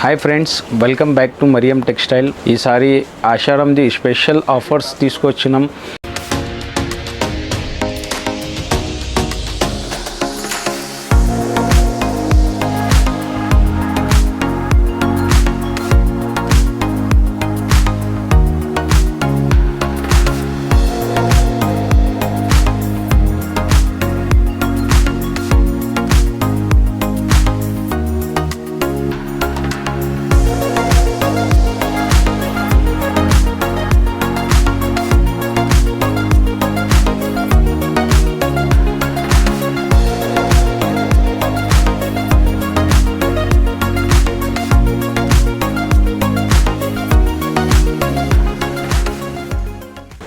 Hi friends, welcome back to Mariyam textile. ఈసారి ఆషాఢంది special offers తీసుకొచ్చినాం.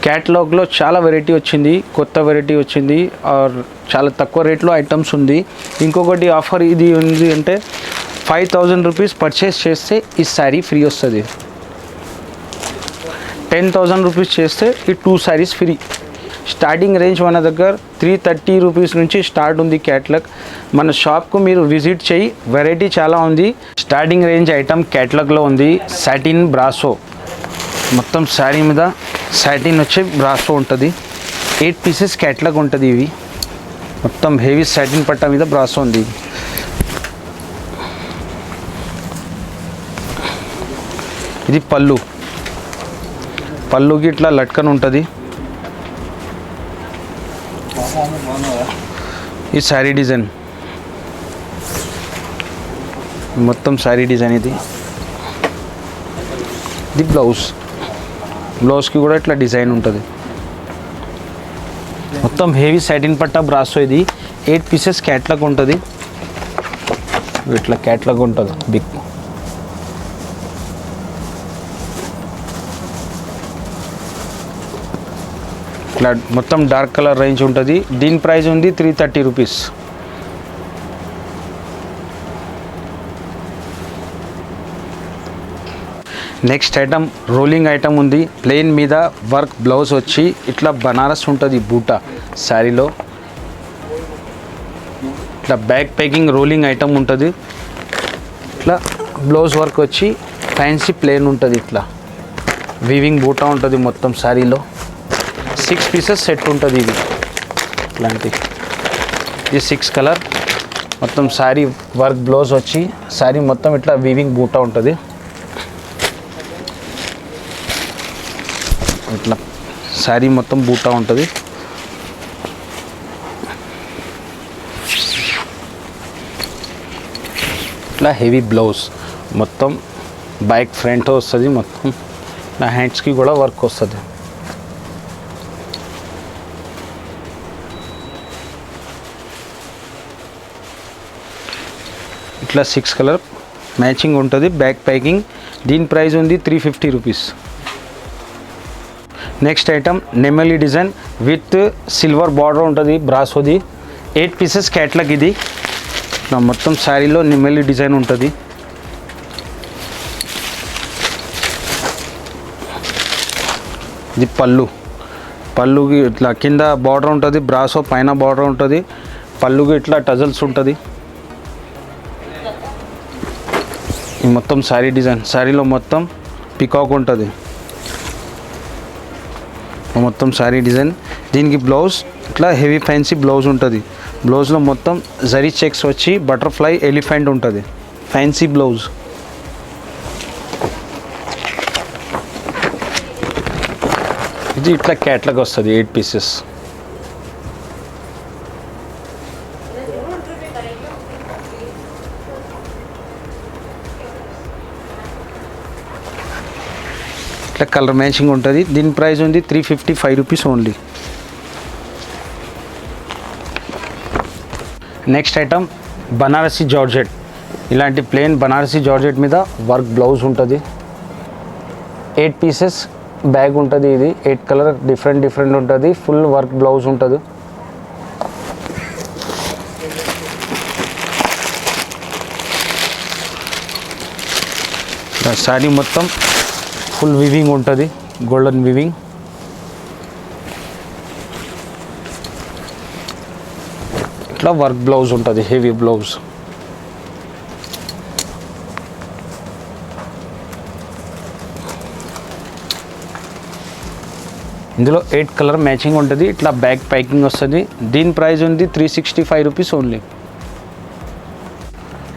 క్యాటలాగ్లో చాలా వెరైటీ వచ్చింది, కొత్త వెరైటీ వచ్చింది, ఆర్ చాలా తక్కువ రేట్లో ఐటమ్స్ ఉంది. ఇంకొకటి ఆఫర్ ఇది ఉంది అంటే 5000 రూపీస్ పర్చేస్ చేస్తే ఈ శారీ ఫ్రీ వస్తుంది. 10,000 రూపీస్ చేస్తే ఈ 2 శారీస్ ఫ్రీ. స్టార్టింగ్ రేంజ్ మన దగ్గర 330 రూపీస్ నుంచి స్టార్ట్ ఉంది క్యాటలాగ్. మన షాప్కు మీరు విజిట్ చేయి, వెరైటీ చాలా ఉంది. స్టార్టింగ్ రేంజ్ ఐటమ్ క్యాటలాగ్లో ఉంది. సాటిన్ బ్రాసో, మొత్తం శారీ మీద సాటిన్ వచ్చి బ్రాసో ఉంటుంది. 8 పీసెస్ క్యాటలాగ్ ఉంటుంది. ఇవి మొత్తం హెవీ సాటిన్ పట్టా మీద బ్రాసో ఉంది. ఇది పళ్ళుకి ఇట్లా లట్కన్ ఉంటుంది. ఈ శారీ డిజైన్ మొత్తం శారీ డిజైన్. ఇది బ్లౌజ్కి కూడా ఇట్లా డిజైన్ ఉంటుంది. మొత్తం హెవీ సాటిన్ పట్టా బ్రాసో. ఇది 8 పీసెస్ క్యాటలాగ్ ఉంటుంది. ఇట్లా క్యాటలాగ్ ఉంటుంది బిగ్. ఇట్లా మొత్తం డార్క్ కలర్ రేంజ్ ఉంటుంది. దీని ప్రైస్ ఉంది 330 rupees. Next item rolling item ఉంది. ప్లెయిన్ మీద వర్క్ బ్లౌజ్ వచ్చి ఇట్లా బనారస్ ఉంటుంది. బూటా శారీలో ఇట్లా బ్యాక్ ప్యాకింగ్ రోలింగ్ ఐటమ్ ఉంటుంది. ఇట్లా బ్లౌజ్ వర్క్ వచ్చి ఫ్యాన్సీ ప్లెయిన్ ఉంటుంది. ఇట్లా వీవింగ్ బూటా ఉంటుంది మొత్తం శారీలో. 6 పీసెస్ సెట్ ఉంటుంది. ఇది ఇట్లాంటి ఇది 6 కలర్. మొత్తం శారీ వర్క్ బ్లౌజ్ వచ్చి శారీ మొత్తం ఇట్లా వీవింగ్ బూటా ఉంటుంది. ఇట్లా శారీ మొత్తం బూటా ఉంటుంది. ఇట్లా హెవీ బ్లౌజ్ మొత్తం బ్యాక్ ఫ్రంట్ వస్తుంది. మొత్తం నా హ్యాండ్స్కి కూడా వర్క్ వస్తుంది. ఇట్లా 6 కలర్ మ్యాచింగ్ ఉంటుంది. Back packing. దీని ప్రైస్ ఉంది 350 రూపీస్. నెక్స్ట్ ఐటమ్ నెమలి డిజైన్ విత్ సిల్వర్ బార్డర్ ఉంటుంది. బ్రాసోది 8 పీసెస్ క్యాటలాగ్. ఇది మొత్తం శారీలో నెమలి డిజైన్ ఉంటుంది. ఇది పళ్ళుకి ఇట్లా కింద బార్డర్ ఉంటుంది. బ్రాసో పైన బార్డర్ ఉంటుంది. పళ్ళుకి ఇట్లా టజల్స్ ఉంటుంది. ఈ మొత్తం శారీ డిజైన్. శారీలో మొత్తం పికాక్ ఉంటుంది. మొత్తం శారీ డిజైన్. దీనికి బ్లౌజ్ ఇట్లా హెవీ ఫ్యాన్సీ బ్లౌజ్ ఉంటుంది. బ్లౌజ్లో మొత్తం జరీ చెక్స్ వచ్చి బటర్ఫ్లై ఎలిఫెంట్ ఉంటుంది. Fancy blouse. ఇది ఇట్లా క్యాట్లాగ్ వస్తుంది. 8 పీసెస్. ఇట్లా కలర్ మ్యాచింగ్ ఉంటుంది. దీని ప్రైస్ ఉంది 355 rupees only. Next item Banarasi georgette. ఇలాంటి ప్లెయిన్ బనారసి జార్జెట్ మీద వర్క్ బ్లౌజ్ ఉంటుంది. 8 పీసెస్ బ్యాగ్ ఉంటుంది. ఇది 8 కలర్ డిఫరెంట్ ఉంటుంది. ఫుల్ వర్క్ బ్లౌజ్ ఉంటుంది. శారీ మొత్తం ఫుల్ వీవింగ్ ఉంటుంది. Golden weaving. ఇట్లా వర్క్ బ్లౌజ్ ఉంటుంది, హెవీ బ్లౌజ్. ఇందులో 8 కలర్ మ్యాచింగ్ ఉంటుంది. ఇట్లా బ్యాక్ ప్యాకింగ్ వస్తుంది. దీని ప్రైస్ ఉంది 365 rupees only.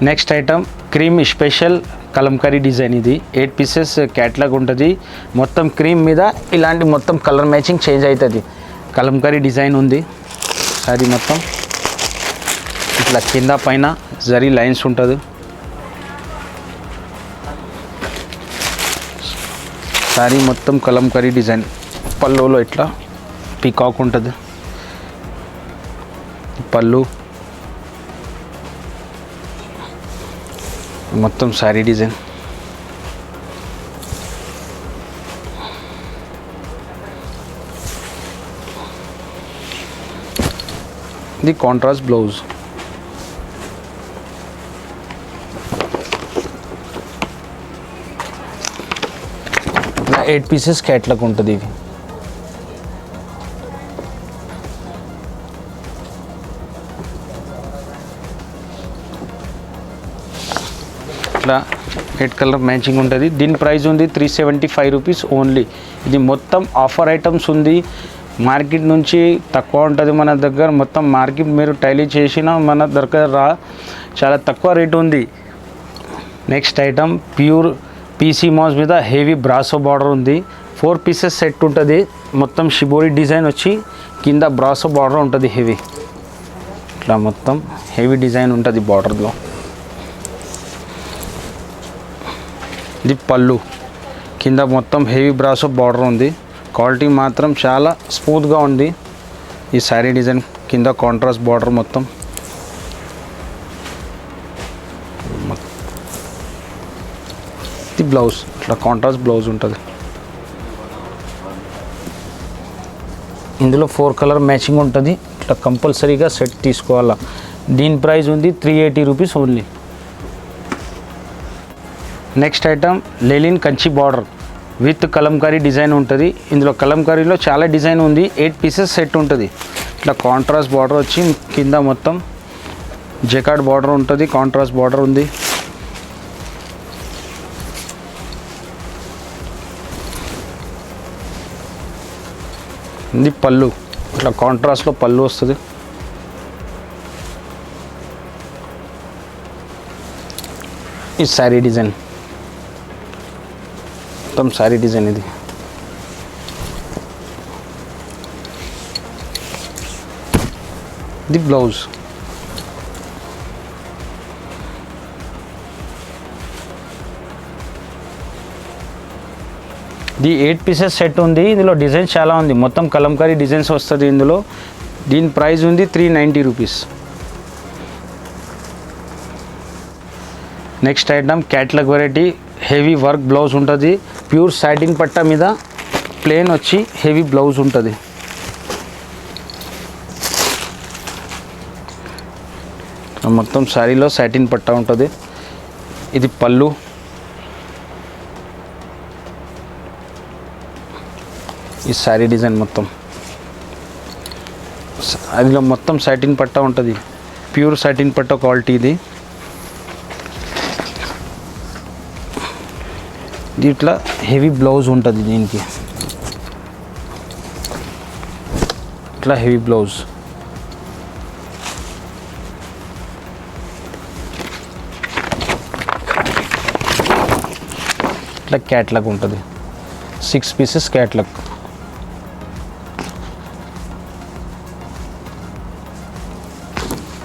Next item cream special Kalamkari design. ఇది 8 పీసెస్ క్యాట్లాగ్ ఉంటుంది. మొత్తం క్రీమ్ మీద ఇలాంటి మొత్తం కలర్ మ్యాచింగ్ చేంజ్ అవుతుంది. కలంకారీ డిజైన్ ఉంది. సారీ మొత్తం ఇట్లా కింద పైన జరీ లైన్స్ ఉంటుంది. సారీ మొత్తం కలంకారీ డిజైన్. పళ్ళులో ఇట్లా పీకాక్ ఉంటుంది. పళ్ళు మొత్తం సారీ డిజైన్. ఇది కాంట్రాస్ట్ బ్లౌజ్. ఇట్లా 8 పీసెస్ క్యాట్లాగ్ ఉంటుంది. ఇది ఇట్లా 8 కలర్ మ్యాచింగ్ ఉంటుంది. దీని ప్రైస్ ఉంది 375 రూపీస్ ఓన్లీ. ఇది మొత్తం ఆఫర్ ఐటమ్స్ ఉంది. మార్కెట్ నుంచి తక్కువ ఉంటుంది మన దగ్గర. మొత్తం మార్కెట్ మీరు టైలీ చేసిన మన దగ్గర చాలా తక్కువ రేట్ ఉంది. Next item pure PC mass మీద హెవీ బ్రాసో బార్డర్ ఉంది. 4 పీసెస్ సెట్ ఉంటుంది. మొత్తం షిబోరి డిజైన్ వచ్చి కింద బ్రాసో బార్డర్ ఉంటుంది. హెవీ ఇట్లా మొత్తం హెవీ డిజైన్ ఉంటుంది బార్డర్లో. ఇది పళ్ళు. కింద మొత్తం హెవీ బ్రాసో బార్డర్ ఉంది. క్వాలిటీ మాత్రం చాలా స్మూత్గా ఉంది. ఈ శారీ డిజైన్ కింద కాంట్రాస్ట్ బార్డర్ మొత్తం. ఇది బ్లౌజ్. ఇట్లా కాంట్రాస్ట్ బ్లౌజ్ ఉంటుంది. ఇందులో 4 కలర్ మ్యాచింగ్ ఉంటుంది. ఇట్లా కంపల్సరీగా సెట్ తీసుకోవాలా. దీని ప్రైస్ ఉంది 380 rupees only. Next item linen Kanchi border with Kalamkari design ఉంటుంది. ఇందులో కలంకారీలో చాలా డిజైన్ ఉంది. 8 పీసెస్ సెట్ ఉంటుంది. ఇట్లా కాంట్రాస్ట్ బార్డర్ వచ్చి కింద మొత్తం జకార్డ్ బార్డర్ ఉంటుంది. కాంట్రాస్ట్ బార్డర్ ఉంది. ఇది పళ్ళు. ఇట్లా కాంట్రాస్ట్లో పళ్ళు వస్తుంది. ఈ శారీ డిజైన్ మొత్తం శారీ డిజైన్. ఇది ఇది బ్లౌజ్. ఇది 8 పీసెస్ సెట్ ఉంది. ఇందులో డిజైన్స్ చాలా ఉంది. మొత్తం కలంకారీ డిజైన్స్ వస్తుంది ఇందులో. దీని ప్రైస్ ఉంది 390 rupees. Next item catalogue variety heavy work blouse ఉంటుంది. ప్యూర్ సాటిన్ పట్టా మీద ప్లేన్ వచ్చి హెవీ బ్లౌజ్ ఉంటుంది. మొత్తం శారీలో సాటిన్ పట్టా ఉంటుంది. ఇది పళ్ళు. ఈ శారీ డిజైన్ మొత్తం అదిలో మొత్తం సాటిన్ పట్టా ఉంటుంది. ప్యూర్ సాటిన్ పట్టా క్వాలిటీ ఇది. ఇట్లా హెవీ బ్లౌజ్ ఉంటుంది. దీనికి ఇట్లా హెవీ బ్లౌజ్. ఇట్లా క్యాట్లాగ్ ఉంటుంది. 6 పీసెస్ క్యాట్లాగ్.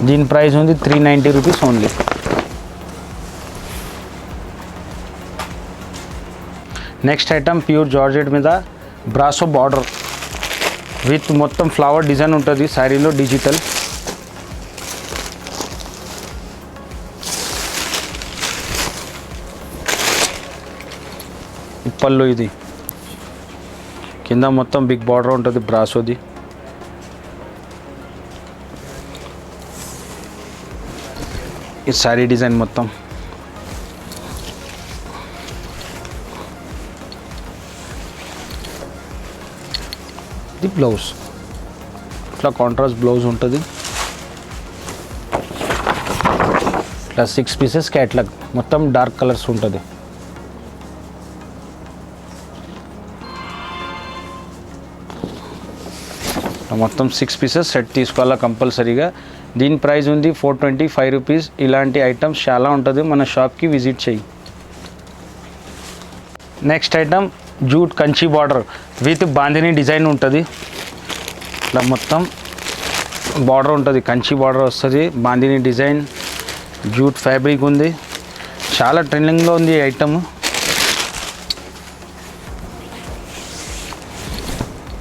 దీని ప్రైస్ ఉంది 390 rupees only. Next item pure georgette మీద బ్రాసో బార్డర్ విత్ మొత్తం ఫ్లవర్ డిజైన్ ఉంటుంది. శారీలో డిజిటల్. పళ్ళు. ఇది కింద మొత్తం బిగ్ బార్డర్ ఉంటుంది బ్రాసోది. ఈ శారీ డిజైన్ మొత్తం. ఇది బ్లౌజ్. ఇట్లా కాంట్రాస్ట్ బ్లౌజ్ ఉంటుంది. ఇట్లా 6 పీసెస్ క్యాట్లాగ్. మొత్తం డార్క్ కలర్స్ ఉంటుంది. మొత్తం 6 పీసెస్ సెట్ తీసుకోవాలా కంపల్సరీగా. దీని ప్రైస్ ఉంది 425 రూపీస్. ఇలాంటి ఐటమ్స్ చాలా ఉంటుంది, మన షాప్కి విజిట్ చేయి. Next item jute Kanchi border with bandhani design ఉంటుంది. ఇట్లా మొత్తం బార్డర్ ఉంటుంది, కంచి బార్డర్ వస్తుంది, బాందిని డిజైన్, జూట్ ఫ్యాబ్రిక్ ఉంది. చాలా ట్రెండింగ్లో ఉంది ఈ ఐటమ్.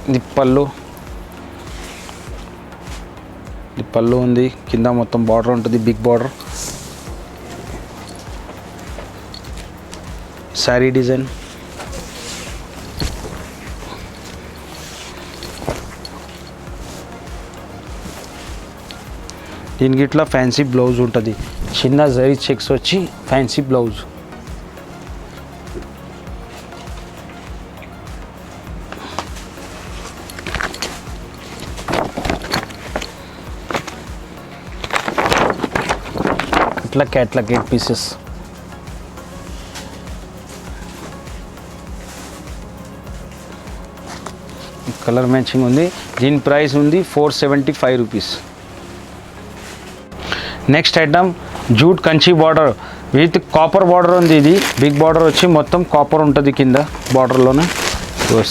ఇది పళ్ళు ఉంది, కింద మొత్తం బార్డర్ ఉంటుంది, బిగ్ బార్డర్. శారీ డిజైన్, దీనికి ఇట్లా ఫ్యాన్సీ బ్లౌజ్ ఉంటుంది, చిన్న జరీ చెక్స్ వచ్చి ఫ్యాన్సీ బ్లౌజ్. ఇట్లా క్యాట్లాగ్ 8 పీసెస్. కలర్ మ్యాచింగ్ ఉంది. దీని ప్రైస్ ఉంది 475 rupees. Next item jute Kanchi border with copper border ఉంది. ఇది బిగ్ బార్డర్ వచ్చి మొత్తం కాపర్ ఉంటుంది కింద బార్డర్లోనే.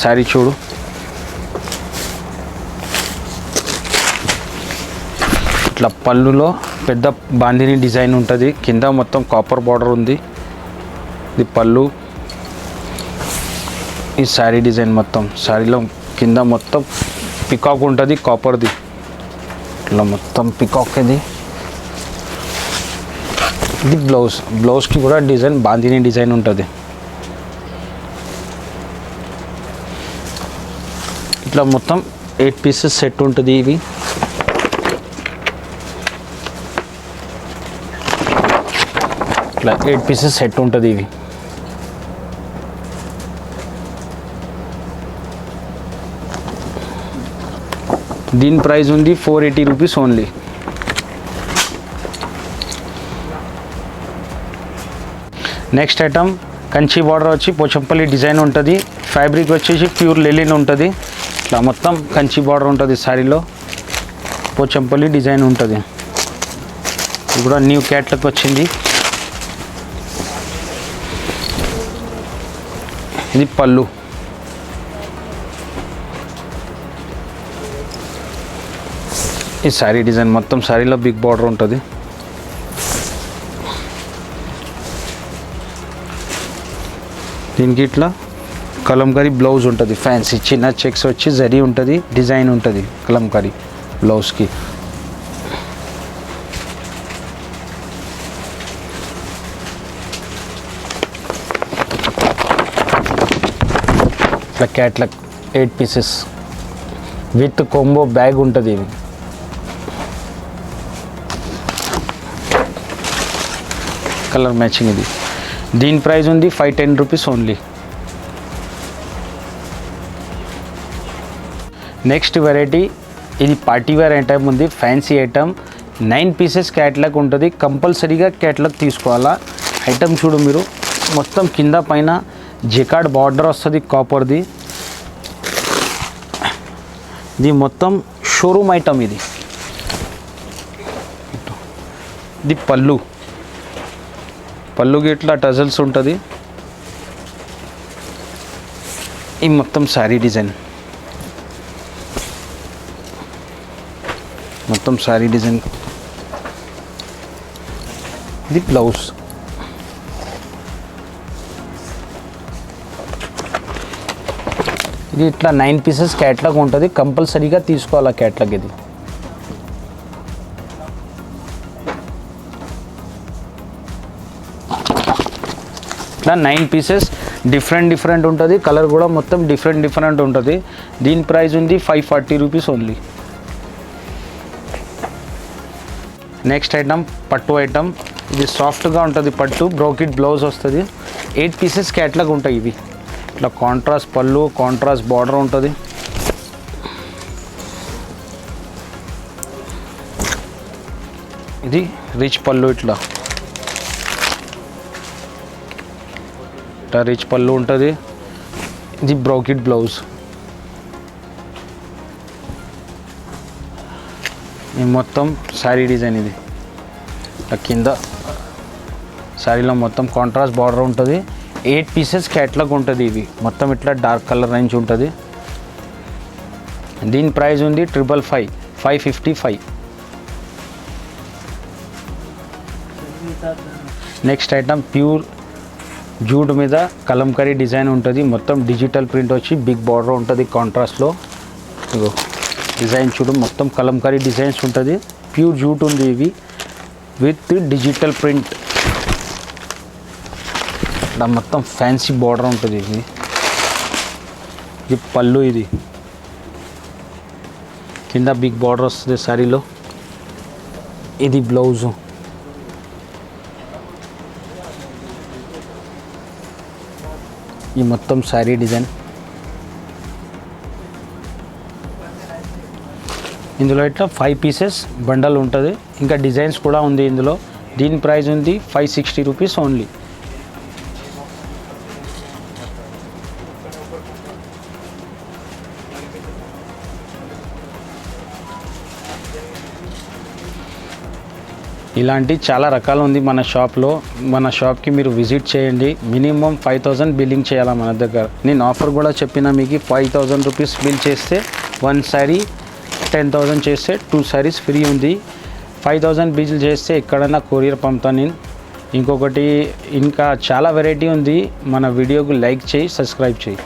శారీ చూడు, ఇట్లా పళ్ళులో పెద్ద బాందిని డిజైన్ ఉంటుంది, కింద మొత్తం కాపర్ బార్డర్ ఉంది. ఇది పళ్ళు, ఈ శారీ డిజైన్ మొత్తం శారీలో కింద మొత్తం పికాక్ ఉంటుంది కాపర్ది. ఇట్లా మొత్తం పికాక్ ఇది. ఇది బ్లౌజ్కి కూడా డిజైన్ బాందిని డిజైన్ ఉంటుంది. ఇట్లా మొత్తం 8 పీసెస్ సెట్ ఉంటుంది. ఇవి ఇట్లా 8 పీసెస్ సెట్ ఉంటుంది. ఇవి దీని ప్రైస్ ఉంది 480 rupees only. Next item Kanchi border వచ్చి పోచంపల్లి డిజైన్ ఉంటుంది, ఫ్యాబ్రిక్ వచ్చేసి ప్యూర్ లెలిన్ ఉంటుంది. ఇట్లా మొత్తం కంచి బార్డర్ ఉంటుంది, శారీలో పోచంపల్లి డిజైన్ ఉంటుంది. ఇది కూడా న్యూ క్యాట్లాగ్ వచ్చింది. ఇది పళ్ళు, ఈ శారీ డిజైన్ మొత్తం శారీలో బిగ్ బార్డర్ ఉంటుంది. దీనికి ఇట్లా కలంకారీ బ్లౌజ్ ఉంటుంది, ఫ్యాన్సీ చిన్న చెక్స్ వచ్చి జరీ ఉంటుంది, డిజైన్ ఉంటుంది కలంకారీ బ్లౌజ్కి. ఇట్లా catalogue 8 pieces with combo bag ఉంటుంది. ఇది కలర్ మ్యాచింగ్. ఇది దీని ప్రైస్ ఉంది 510 రూపీస్ ఓన్లీ. నెక్స్ట్ వెరైటీ ఇది పార్టీ వేర్ ఐటమ్ ఉంది, ఫ్యాన్సీ ఐటమ్. 9 పీసెస్ క్యాట్లాగ్ ఉంటుంది, కంపల్సరీగా క్యాట్లాగ్ తీసుకోవాలా. ఐటమ్ చూడు మీరు, మొత్తం కింద పైన జెకార్డ్ బార్డర్ వస్తుంది కాపర్ది. ఇది మొత్తం షోరూమ్ ఐటమ్. ఇది పళ్ళుకి ఇట్లా టజల్స్ ఉంటుంది. ఈ మొత్తం శారీ డిజైన్, మొత్తం శారీ డిజైన్. ఇది బ్లౌజ్. ఇది ఇట్లా 9 పీసెస్ క్యాట్లాగ్ ఉంటుంది, కంపల్సరీగా తీసుకోవాలా క్యాట్లాగ్. ఇది ఇట్లా 9 పీసెస్ డిఫరెంట్ ఉంటుంది, కలర్ కూడా మొత్తం డిఫరెంట్ ఉంటుంది. దీని ప్రైస్ ఉంది 540 రూపీస్ ఓన్లీ. నెక్స్ట్ ఐటమ్ పట్టు ఐటమ్. ఇది సాఫ్ట్గా ఉంటుంది పట్టు, బ్రోకెట్ బ్లౌజ్ వస్తుంది. 8 పీసెస్ క్యాట్లాగ్ ఉంటాయి. ఇవి ఇట్లా కాంట్రాస్ట్ పళ్ళు, కాంట్రాస్ట్ బార్డర్ ఉంటుంది. ఇది రిచ్ పళ్ళు, ఇట్లా రిచ్ పళ్ళు ఉంటుంది. ఇది బ్రోకెట్ బ్లౌజ్. ఈ మొత్తం శారీ డిజైన్ ఇది కింద శారీలో మొత్తం కాంట్రాస్ట్ బార్డర్ ఉంటుంది. 8 పీసెస్ క్యాట్లాగ్ ఉంటుంది. ఇవి మొత్తం ఇట్లా డార్క్ కలర్ రేంజ్ ఉంటుంది. దీని ప్రైస్ ఉంది 555. నెక్స్ట్ ఐటమ్ ప్యూర్ జూట్ మీద కలంకరీ డిజైన్ ఉంటుంది. మొత్తం డిజిటల్ ప్రింట్ వచ్చి బిగ్ బార్డర్ ఉంటుంది కాంట్రాస్ట్లో. ఇగో డిజైన్ చూడు, మొత్తం కలంకరీ డిజైన్స్ ఉంటుంది. ప్యూర్ జూట్ ఉంది ఇవి విత్ డిజిటల్ ప్రింట్. ఇక్కడ మొత్తం ఫ్యాన్సీ బార్డర్ ఉంటుంది. ఇది పళ్ళు, ఇది కింద బిగ్ బార్డర్ వస్తుంది శారీలో. ఇది బ్లౌజు. ఈ మొత్తం శారీ డిజైన్. ఇందులో ఇట్లా 5 పీసెస్ బండల్ ఉంటుంది. ఇంకా డిజైన్స్ కూడా ఉంది ఇందులో. దీని ప్రైస్ ఉంది 560 రూపీస్ ఓన్లీ. ఇలాంటి చాలా రకాలు ఉంది మన షాప్లో. మన షాప్కి మీరు విజిట్ చేయండి. మినిమం 5000 బిల్లింగ్ చేయాలి మన దగ్గర. నేను ఆఫర్ కూడా చెప్పిన మీకు 5000 రూపీస్ బిల్ చేస్తే 1 శారీ, 10,000 చేస్తే 2 శారీస్ ఫ్రీ ఉంది. 5000 బిల్ చేస్తే ఎక్కడైనా కొరియర్ పంపుతాను నేను. ఇంకొకటి ఇంకా చాలా వెరైటీ ఉంది. మన వీడియోకు లైక్ చేయి, సబ్స్క్రైబ్ చేయి.